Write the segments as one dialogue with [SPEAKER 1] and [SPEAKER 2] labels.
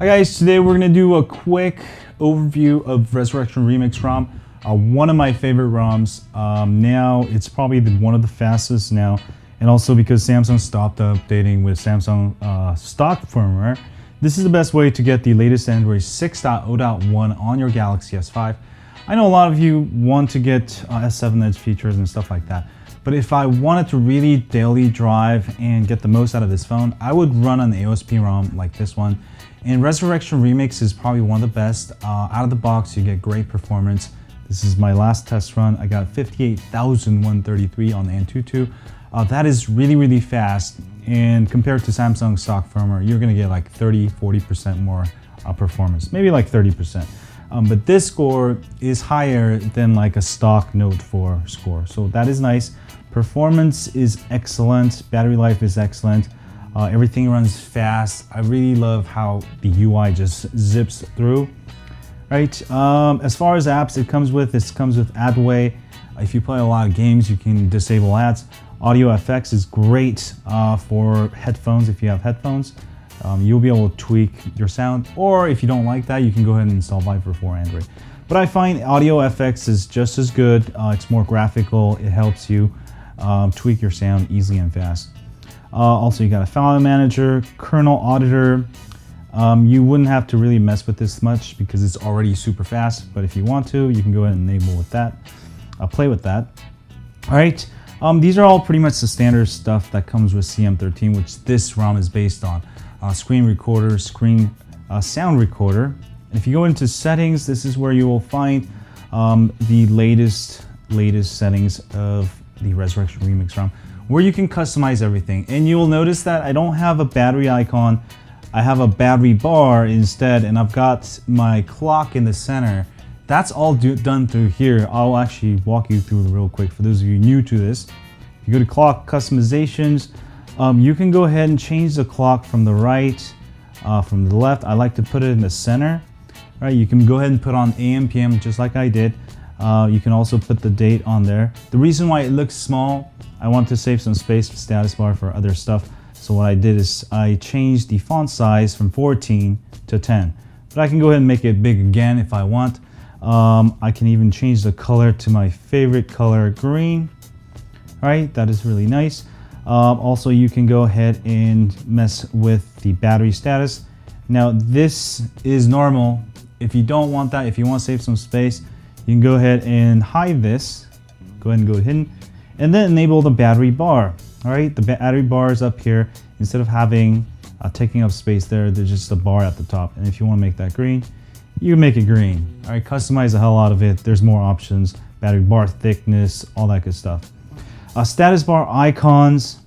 [SPEAKER 1] Hi guys, today we're going to do a quick overview of Resurrection Remix ROM, one of my favorite ROMs. Now it's probably one of the fastest now, and also because Samsung stopped updating with Samsung stock firmware, this is the best way to get the latest Android 6.0.1 on your Galaxy S5. I know a lot of you want to get S7 Edge features and stuff like that, but if I wanted to really daily drive and get the most out of this phone, I would run an AOSP ROM like this one. And Resurrection Remix is probably one of the best. Out of the box, you get great performance. This is my last test run. I got 58,133 on the Antutu. That is really, really fast. And compared to Samsung stock firmware, you're gonna get like 30–40% more performance, maybe like 30%. But this score is higher than like a stock Note 4 score. So that is nice. Performance is excellent. Battery life is excellent. Everything runs fast. I really love how the UI just zips through. Right. As far as apps, it comes with Adway. If you play a lot of games, you can disable ads. Audio FX is great for headphones. If you have headphones, you'll be able to tweak your sound. Or if you don't like that, you can go ahead and install Viper for Android. But I find Audio FX is just as good. It's more graphical. It helps you tweak your sound easily and fast. Also, you got a file manager, kernel auditor. You wouldn't have to really mess with this much because it's already super fast. But if you want to, you can go ahead and enable with that. Play with that. All right. These are all pretty much the standard stuff that comes with CM13, which this ROM is based on. Screen recorder, sound recorder. And if you go into settings, this is where you will find the latest settings of the Resurrection Remix ROM, where you can customize everything. And you will notice that I don't have a battery icon. I have a battery bar instead, and I've got my clock in the center. That's all done through here. I'll actually walk you through real quick for those of you new to this. If you go to clock customizations, you can go ahead and change the clock from the right, from the left. I like to put it in the center. Right, you can go ahead and put on AM, PM just like I did. You can also put the date on there. The reason why it looks small, I want to save some space for status bar for other stuff. So what I did is I changed the font size from 14 to 10. But I can go ahead and make it big again if I want. I can even change the color to my favorite color, green. All right, that is really nice. Also, you can go ahead and mess with the battery status. Now, this is normal. If you don't want that, if you want to save some space, you can go ahead and hide this. Go ahead and go hidden. And then enable the battery bar. All right, the battery bar is up here. Instead of having taking up space there, there's just a bar at the top. And if you want to make that green, you can make it green. All right, customize the hell out of it. There's more options, battery bar thickness, all that good stuff. Status bar icons.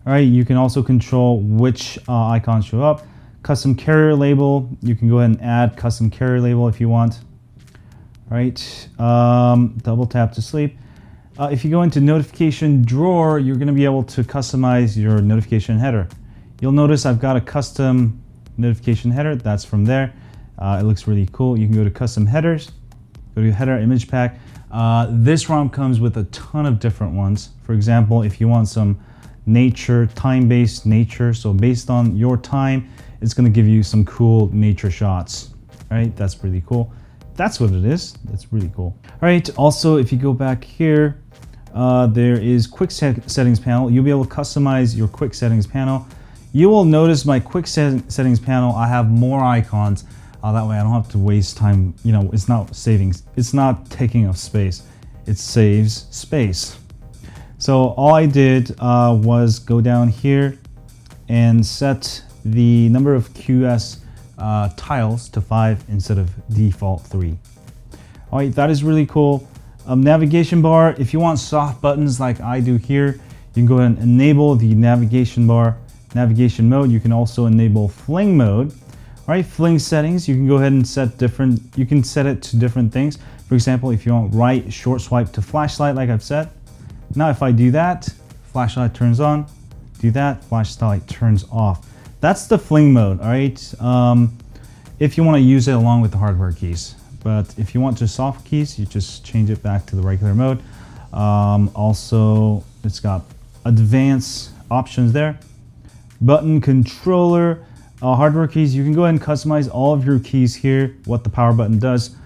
[SPEAKER 1] All right, you can also control which icons show up. Custom carrier label. You can go ahead and add custom carrier label if you want. All right, double tap to sleep. If you go into notification drawer, you're going to be able to customize your notification header. You'll notice I've got a custom notification header. That's from there. It looks really cool. You can go to custom headers, go to header image pack. This ROM comes with a ton of different ones. For example, if you want some nature, time-based nature, so based on your time, it's going to give you some cool nature shots. Right? That's pretty cool. That's what it is. That's really cool. All right. Also, if you go back here, there is quick settings panel. You'll be able to customize your quick settings panel. You will notice my quick settings panel, I have more icons. That way I don't have to waste time. You know, it's not saving. It's not taking up space. It saves space. So all I did was go down here and set the number of QS tiles to 5 instead of default 3. All right, that is really cool. Navigation bar, if you want soft buttons like I do here, you can go ahead and enable the navigation bar. Navigation mode, you can also enable fling mode. All right, fling settings, you can go ahead and set you can set it to different things. For example, if you want right short swipe to flashlight like I've said. Now if I do that, flashlight turns on. Do that, flashlight turns off. That's the fling mode, all right? If you want to use it along with the hardware keys. But if you want just soft keys, you just change it back to the regular mode. Also, it's got advanced options there. Button controller. Hardware keys, you can go ahead and customize all of your keys here, what the power button does.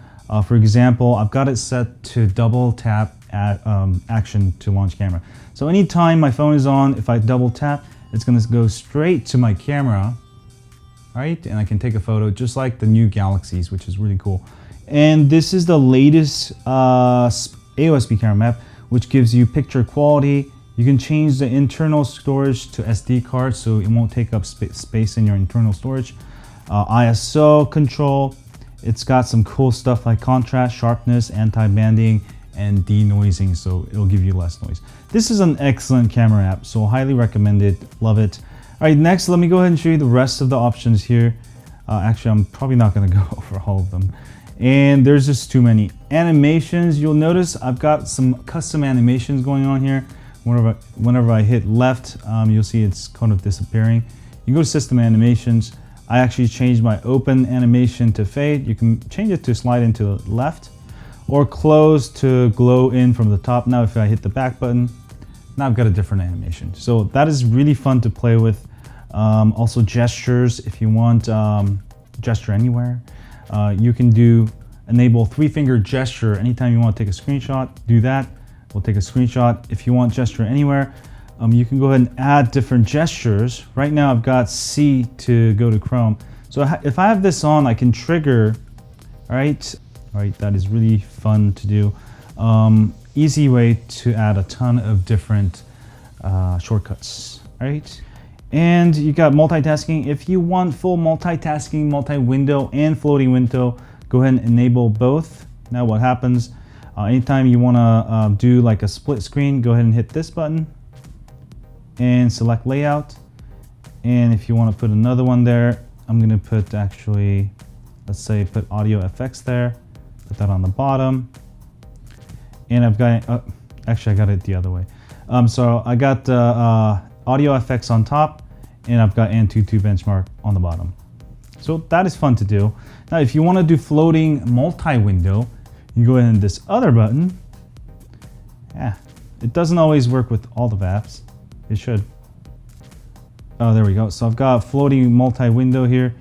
[SPEAKER 1] For example, I've got it set to double tap action to launch camera. So anytime my phone is on, if I double tap, it's going to go straight to my camera, right? And I can take a photo just like the new Galaxies, which is really cool. And this is the latest AOSP camera map, which gives you picture quality. You can change the internal storage to SD card, so it won't take up space in your internal storage. ISO control. It's got some cool stuff like contrast, sharpness, anti-banding, and denoising, so it'll give you less noise. This is an excellent camera app, so highly recommend it. Love it. All right, next, let me go ahead and show you the rest of the options here. Actually, I'm probably not going to go over all of them. And there's just too many. Animations, you'll notice I've got some custom animations going on here. Whenever I hit left, you'll see it's kind of disappearing. You go to System Animations. I actually changed my open animation to fade. You can change it to slide into the left, or close to glow in from the top. Now if I hit the back button, now I've got a different animation. So that is really fun to play with. Also gestures, if you want gesture anywhere. You can enable 3-finger gesture. Anytime you want to take a screenshot, do that. We'll take a screenshot. If you want gesture anywhere, you can go ahead and add different gestures. Right now I've got C to go to Chrome. So if I have this on, I can trigger, all right, that is really fun to do. Easy way to add a ton of different shortcuts, right? And you got multitasking. If you want full multitasking, multi-window and floating window, go ahead and enable both. Now what happens, anytime you wanna do like a split screen, go ahead and hit this button and select layout. And if you wanna put another one there, I'm gonna put actually, let's say put audio FX there, put that on the bottom. And I've got, actually I got it the other way. So I got audio effects on top, and I've got Antutu benchmark on the bottom. So that is fun to do. Now, if you want to do floating multi-window, you go ahead and this other button. Yeah, it doesn't always work with all the apps. It should. Oh, there we go. So I've got floating multi-window here.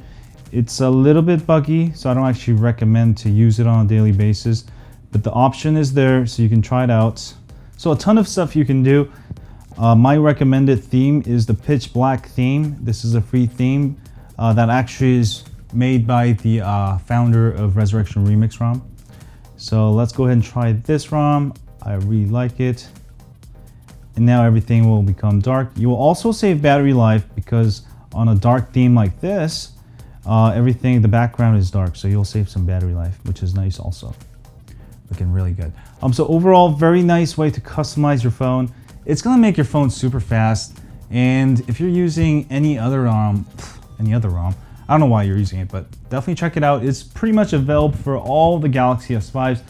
[SPEAKER 1] It's a little bit buggy, so I don't actually recommend to use it on a daily basis, but the option is there, so you can try it out. So a ton of stuff you can do. My recommended theme is the Pitch Black theme. This is a free theme that actually is made by the founder of Resurrection Remix ROM. So let's go ahead and try this ROM. I really like it. And now everything will become dark. You will also save battery life because on a dark theme like this, everything, the background is dark. So you'll save some battery life, which is nice also. Looking really good. So overall, very nice way to customize your phone. It's gonna make your phone super fast. And if you're using any other ROM, I don't know why you're using it, but definitely check it out. It's pretty much available for all the Galaxy S5s,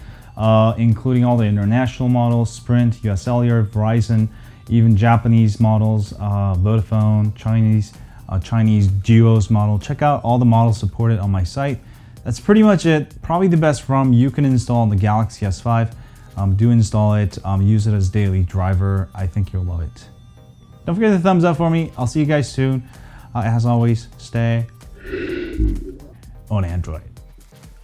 [SPEAKER 1] including all the international models, Sprint, US Cellular, Verizon, even Japanese models, Vodafone, Chinese Geo's model. Check out all the models supported on my site. That's pretty much it. Probably the best ROM you can install on the Galaxy S5. Do install it, use it as daily driver. I think you'll love it. Don't forget to thumbs up for me. I'll see you guys soon. As always, stay on Android.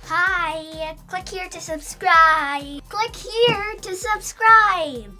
[SPEAKER 2] Hi, click here to subscribe. Click here to subscribe.